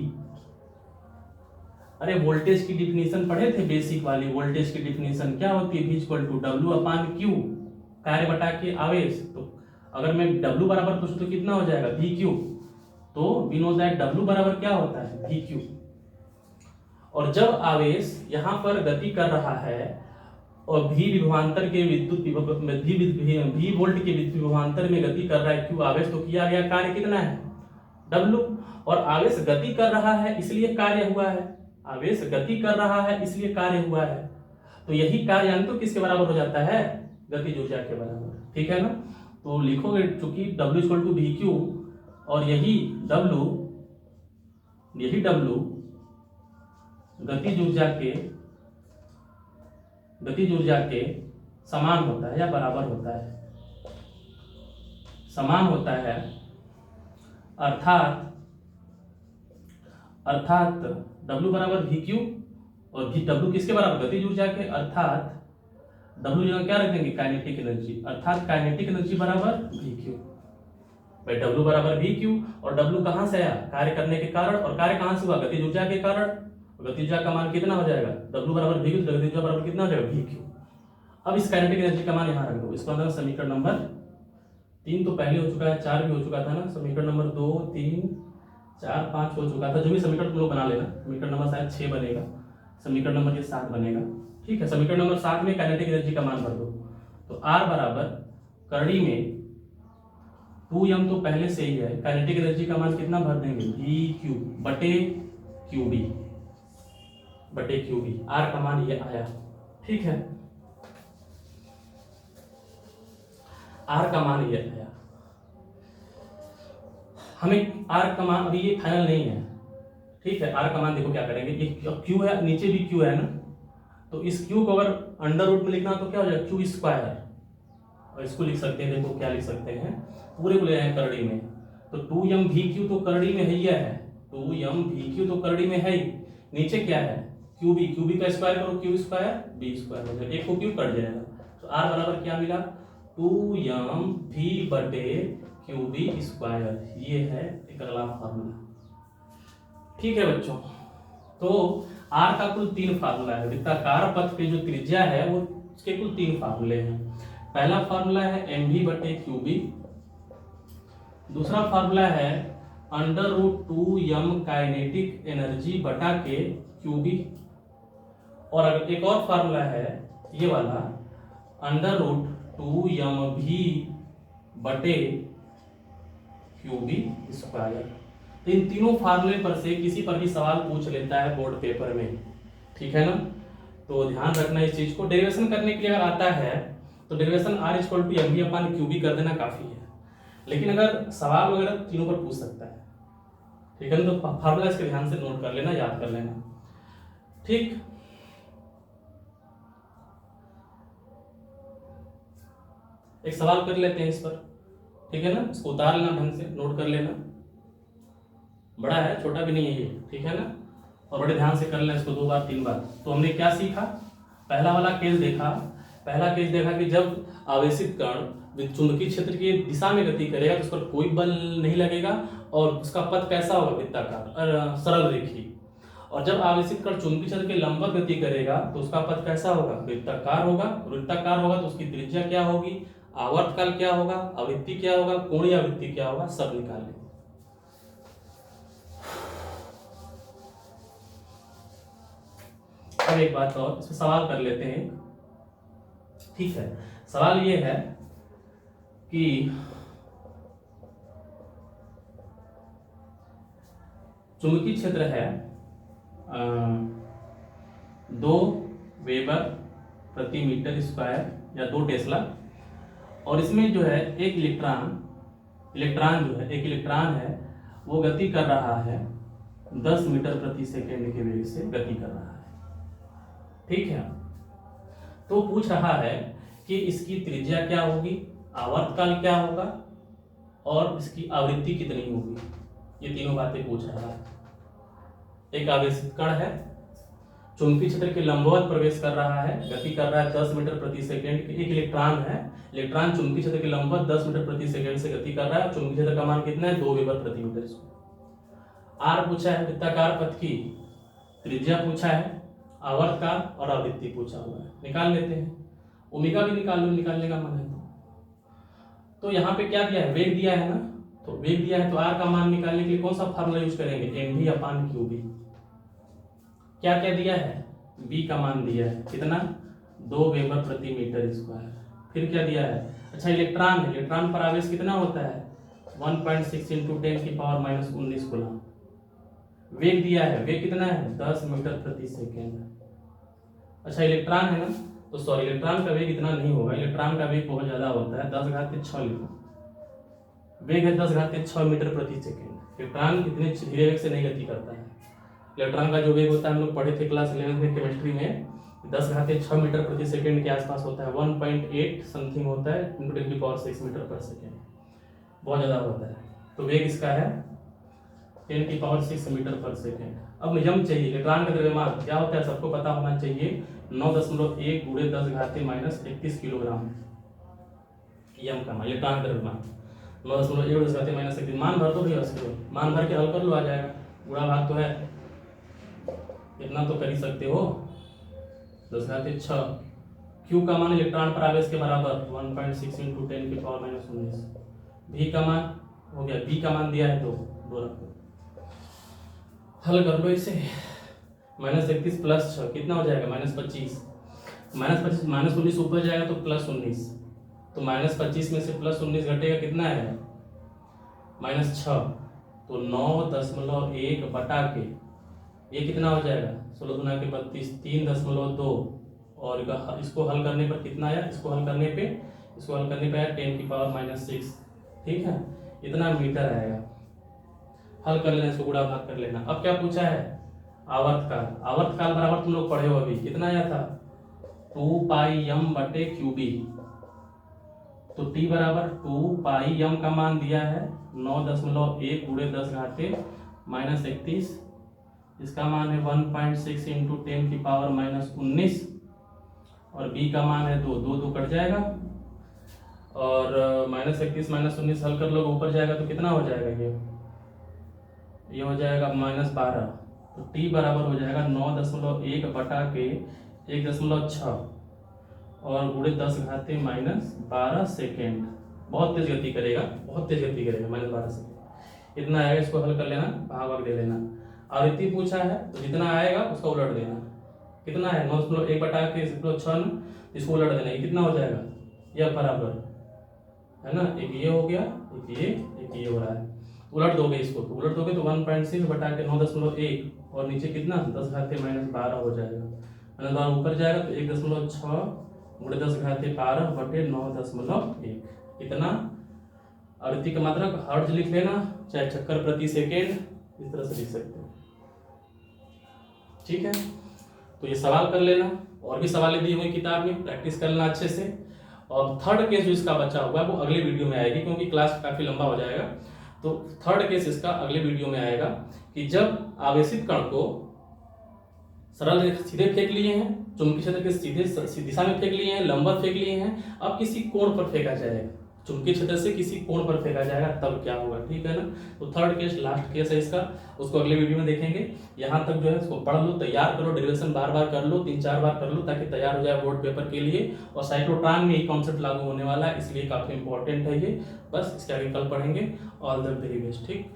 अरे वोल्टेज की डिफिनीशन पढ़े थे, बेसिक वाली वोल्टेज की डिफिनीशन क्या होती है, V equal to W upon Q, कार्य बटा के आवेश। तो अगर मैं W बराबर पूछूं तो कितना हो जाएगा, VQ। तो वी नो दैट W बराबर क्या होता है, VQ। और जब आवेश यहां पर गति कर रहा है और भी विभवांतर के विद्युत भी वोल्ट के विद्युत विभवांतर में गति कर रहा है क्यू आवेश, तो किया गया कार्य कितना है, W। और आवेश गति कर रहा है इसलिए कार्य हुआ है, आवेश गति कर रहा है इसलिए कार्य हुआ है, तो यही कार्य अंत किसके बराबर हो जाता है, गतिज ऊर्जा के बराबर, ठीक है ना। तो लिखोगे चूंकि W इक्वल टू VQ और यही W गतिज ऊर्जा के समान होता है या बराबर होता है, समान होता है। अर्थात W बराबर वी क्यू, और W किसके बराबर, गतिज ऊर्जा के, अर्थात W जगह क्या रखेंगे, काइनेटिक एनर्जी, अर्थात काइनेटिक एनर्जी बराबर वी क्यू। भाई W बराबर वी क्यू, और W कहाँ से आया, कार्य करने के कारण, और कार्य कहाँ से हुआ, गतिज ऊर्जा के कारण। गतिज ऊर्जा का मान कितना हो जाएगा, W बराबर वी क्यू, गतिज ऊर्जा बराबर कितना हो जाएगा, वी क्यू। अब इस काइनेटिक एनर्जी का मान यहाँ रख दो, इसको अंदर समीकरण नंबर 3 तो पहले हो चुका है, 4 भी हो चुका था ना, समीकरण नंबर 2 3 4 5 हो चुका था, जो भी समीकरण तुम लोग बना लेना। समीकरण नंबर शायद 6 बनेगा, समीकरण नंबर ये 7 बनेगा। ठीक है, समीकरण नंबर 7 में काइनेटिक एनर्जी का मान भर दो। तो R बराबर करड़ी में 2m तो पहले से ही है, काइनेटिक एनर्जी का मान कितना भर देंगे, वी क्यू बटे क्यूबी, R का मान ये आया। ठीक है, R का मान ये आया। हमें R का मान अभी ये फाइनल नहीं है। ठीक है, R का मान देखो क्या करेंगे, ये Q है, नीचे भी Q है ना, तो इस Q को अगर अंडर रूट में लिखना तो क्या हो जाएगा, Q स्क्वायर, और इसको लिख सकते हैं, देखो क्या लिख सकते हैं, पूरे को ले आए करड़ी में, तो 2m वी क्यू तो करड़ी में है, 2m वी क्यू तो करड़ी में है ही, नीचे क्या है, क्यूबी का स्क्वायर करो, क्यू स्क्वायर बी स्क्वायर हो जाएगा, एक को क्यू कट जाएगा, तो R बराबर क्या मिला, 2m v बटे क्यूबी स्क्वायर। ये है एक अगला फार्मूला। ठीक है बच्चों, तो R का कुल 3 फार्मूला है, वृत्ताकार पथ की जो त्रिज्या है वो उसके कुल 3 फार्मूले हैं। पहला फार्मूला है mv बटे क्यूबी, दूसरा फार्मूला है under root 2m kinetic energy बटा के क्यूबी, और एक और फार्मूला है ये वाला अंडर रूट 2m v बटे क्यूबी स्क्वायर। तो इन तीनों फार्मूले पर से किसी पर भी सवाल पूछ लेता है बोर्ड पेपर में, ठीक है ना, तो ध्यान रखना इस चीज को। डेरिवेशन करने के लिए अगर आता है तो derivation R equal to M B upon Q B कर देना काफी है, लेकिन अगर सवाल वगैरह तीनों पर पूछ सकता है, ठीक है ना, तो फार्मूला इसके ध्यान से नोट कर लेना, याद कर लेना। ठीक, एक सवाल कर लेते हैं इस पर, ठीक है ना, इसको उतार लेना, ढंग से नोट कर लेना, बड़ा है छोटा भी नहीं है ये, ठीक है ना, और बड़े ध्यान से कर लेना इसको 2 बार 3 बार। तो हमने क्या सीखा, पहला वाला केस देखा, कि जब आवेशित कण चुंबकीय क्षेत्र की दिशा में गति करेगा तो उस पर कोई बल नहीं लगेगा, और उसका पथ कैसा होगा, वृत्ताकार सरल रेखी, और जब आवेशित कण चुंबकीय क्षेत्र के लंबवत गति करेगा तो उसका पथ कैसा होगा, वृत्ताकार होगा, तो उसकी त्रिज्या क्या होगी, आवर्तकाल क्या होगा, आवृत्ति क्या होगा, कोणीय आवृत्ति क्या होगा, सब निकाल लेंगे। अब एक बात और, इसमें सवाल कर लेते हैं। ठीक है, सवाल ये है कि चुंबकीय क्षेत्र है 2 वेबर प्रति मीटर स्क्वायर या 2 टेस्ला, और इसमें जो है एक इलेक्ट्रॉन है वो गति कर रहा है 10 मीटर प्रति सेकेंड के वेग से गति कर रहा है। ठीक है, तो पूछ रहा है कि इसकी त्रिज्या क्या होगी, आवर्तकाल क्या होगा, और इसकी आवृत्ति कितनी होगी। ये तीनों बातें पूछ रहा है। एक आवेशित कण है, चुंबकीय क्षेत्र के लंबवत प्रवेश कर रहा है, गति कर रहा है 10 मीटर प्रति सेकेंड। एक इलेक्ट्रॉन है, इलेक्ट्रॉन चुंबकीय क्षेत्र के लंबवत 10 मीटर प्रति सेकेंड से गति कर रहा है, चुंबकीय क्षेत्र का मान कितना है, 2 वेबर प्रति मीटर स्क्वायर। आर पूछा है, वृत्ताकार पथ की त्रिज्या पूछा है, आवर्तकाल और आवृत्ति पूछा हुआ है। निकाल लेते हैं, ओमेगा भी निकालने का मन है तो यहाँ पे क्या दिया है, वेग दिया है ना, तो वेग दिया है तो आर का मान निकालने के लिए कौन सा फार्मूला यूज करेंगे, M V upon Q B. क्या क्या दिया है, बी का मान दिया है कितना, 2 वेबर प्रति मीटर स्क्वायर। फिर क्या दिया है, अच्छा इलेक्ट्रॉन पर आवेश कितना होता है, 1.6 × 10⁻⁻19 कूलम। वेग दिया है, वेग कितना है, 10 मीटर प्रति सेकेंड। अच्छा इलेक्ट्रॉन है ना, तो सॉरी इलेक्ट्रॉन का वेग इतना नहीं होगा, इलेक्ट्रॉन का वेग बहुत ज्यादा होता है, 10⁻6 वेग है 10⁻6 मीटर प्रति सेकेंड। इलेक्ट्रॉन इतने धीरे वेग से नहीं गति करता है। इलेक्ट्रॉन का जो वेग होता है, हम लोग पढ़े थे क्लास 11 में केमिस्ट्री में, 10⁻6 मीटर प्रति सेकेंड के आसपास होता है, 1.8 समथिंग होता है × 10⁻6 मीटर पर सेकेंड, बहुत ज्यादा होता है। तो वेग इसका है 10⁶ मीटर पर सेकेंड। अब यम चाहिए, इलेक्ट्रॉन का द्रव्यमान क्या होता है सबको पता होना चाहिए, 9.1 × 10⁻³ किलोग्राम यम का मान, इलेक्ट्रॉन का द्रव्यमान 9.1 × 10⁻³ मान भर दो भैया, उसके मान भर के हल कर लो, आ जाएगा। गुणा भाग तो है, इतना तो कर ही सकते हो, 10⁻6। क्यू का मान इलेक्ट्रॉन पर आवेश के बराबर 1.6 × 10⁻⁻19। भी का मान हो गया, बी का मान दिया है तो 2 रख दो, हल कर लो इसे। -31 + 6 कितना हो जाएगा, -25। -25 -19 ऊपर जाएगा तो +19, तो -25 में से +19 घटेगा कितना है, -6, तो 9.1 बटा के ये कितना हो जाएगा, 16 × 32, 3.2, और इसको हल करने पर कितना आया, इसको हल करने पे आया 10⁻⁻6, ठीक है, इतना मीटर आएगा। हल कर लेना, इसको गुणा भाग कर लेना। अब क्या पूछा है, आवर्तकाल बराबर तुम लोग पढ़े हो अभी, कितना आया था 2πm/qb, तो t बराबर 2πm का मान दिया है 9.1 × 10⁻⁻31, इसका मान है 1.6 × 10⁻⁻19, और b का मान है 2, 2 कट जाएगा, और -31 -19 हल कर लो, ऊपर जाएगा तो कितना हो जाएगा, ये हो जाएगा -12, तो t बराबर हो जाएगा 9.1 बटा के 1.6 और गुणे 10⁻⁻12 सेकेंड। बहुत तेज गति करेगा, -12 सेकेंड इतना आएगा। इसको हल कर लेना, भाग दे लेना। आवृत्ति पूछा है तो जितना आएगा उसका उलट देना। कितना है 9.1 बटा के 6, इसको उलट देना, ये कितना हो जाएगा, यह बराबर है ना, एक ये हो गया, एक ये हो रहा है, उलट दोगे इसको, तो उलट दोगे तो 1.6 बटा के 9.1 और नीचे कितना 10⁻⁻12 हो जाएगा, 12 ऊपर जाएगा तो 1.6 × 10⁻12 बटे 9.1, इतना। आवृत्ति का मात्रक हर्ट्ज लिख लेना, चाहे चक्कर प्रति सेकेंड, इस तरह से लिख सकते हो, ठीक है। तो ये सवाल कर लेना, और भी सवाल दी हुई किताब में, प्रैक्टिस कर लेना अच्छे से। और थर्ड केस जो इसका बचा हुआ है वो अगले वीडियो में आएगी, क्योंकि क्लास काफी लंबा हो जाएगा। तो थर्ड केस इसका अगले वीडियो में आएगा कि जब आवेशित कण को सरल सीधे फेंक लिए हैं, चुंबकीय क्षेत्र के सीधे दिशा में फेंक लिए हैं, लंबवत फेंक लिए हैं, अब किसी कोण पर फेंका जाएगा, चुंबकीय क्षेत्र से किसी कोण पर फेंका जाएगा, तब क्या होगा, ठीक है ना। तो थर्ड केस लास्ट केस है इसका, उसको अगले वीडियो में देखेंगे। यहाँ तक जो है इसको पढ़ लो, तैयार करो, डेरिवेशन बार बार कर लो, 3-4 बार कर लो, ताकि तैयार हो जाए बोर्ड पेपर के लिए। और साइक्लोट्रॉन में ये कॉन्सेप्ट लागू होने वाला है, इसलिए काफी इंपॉर्टेंट है ये। बस इसके आगे कल पढ़ेंगे। ऑल द वेरी बेस्ट, ठीक।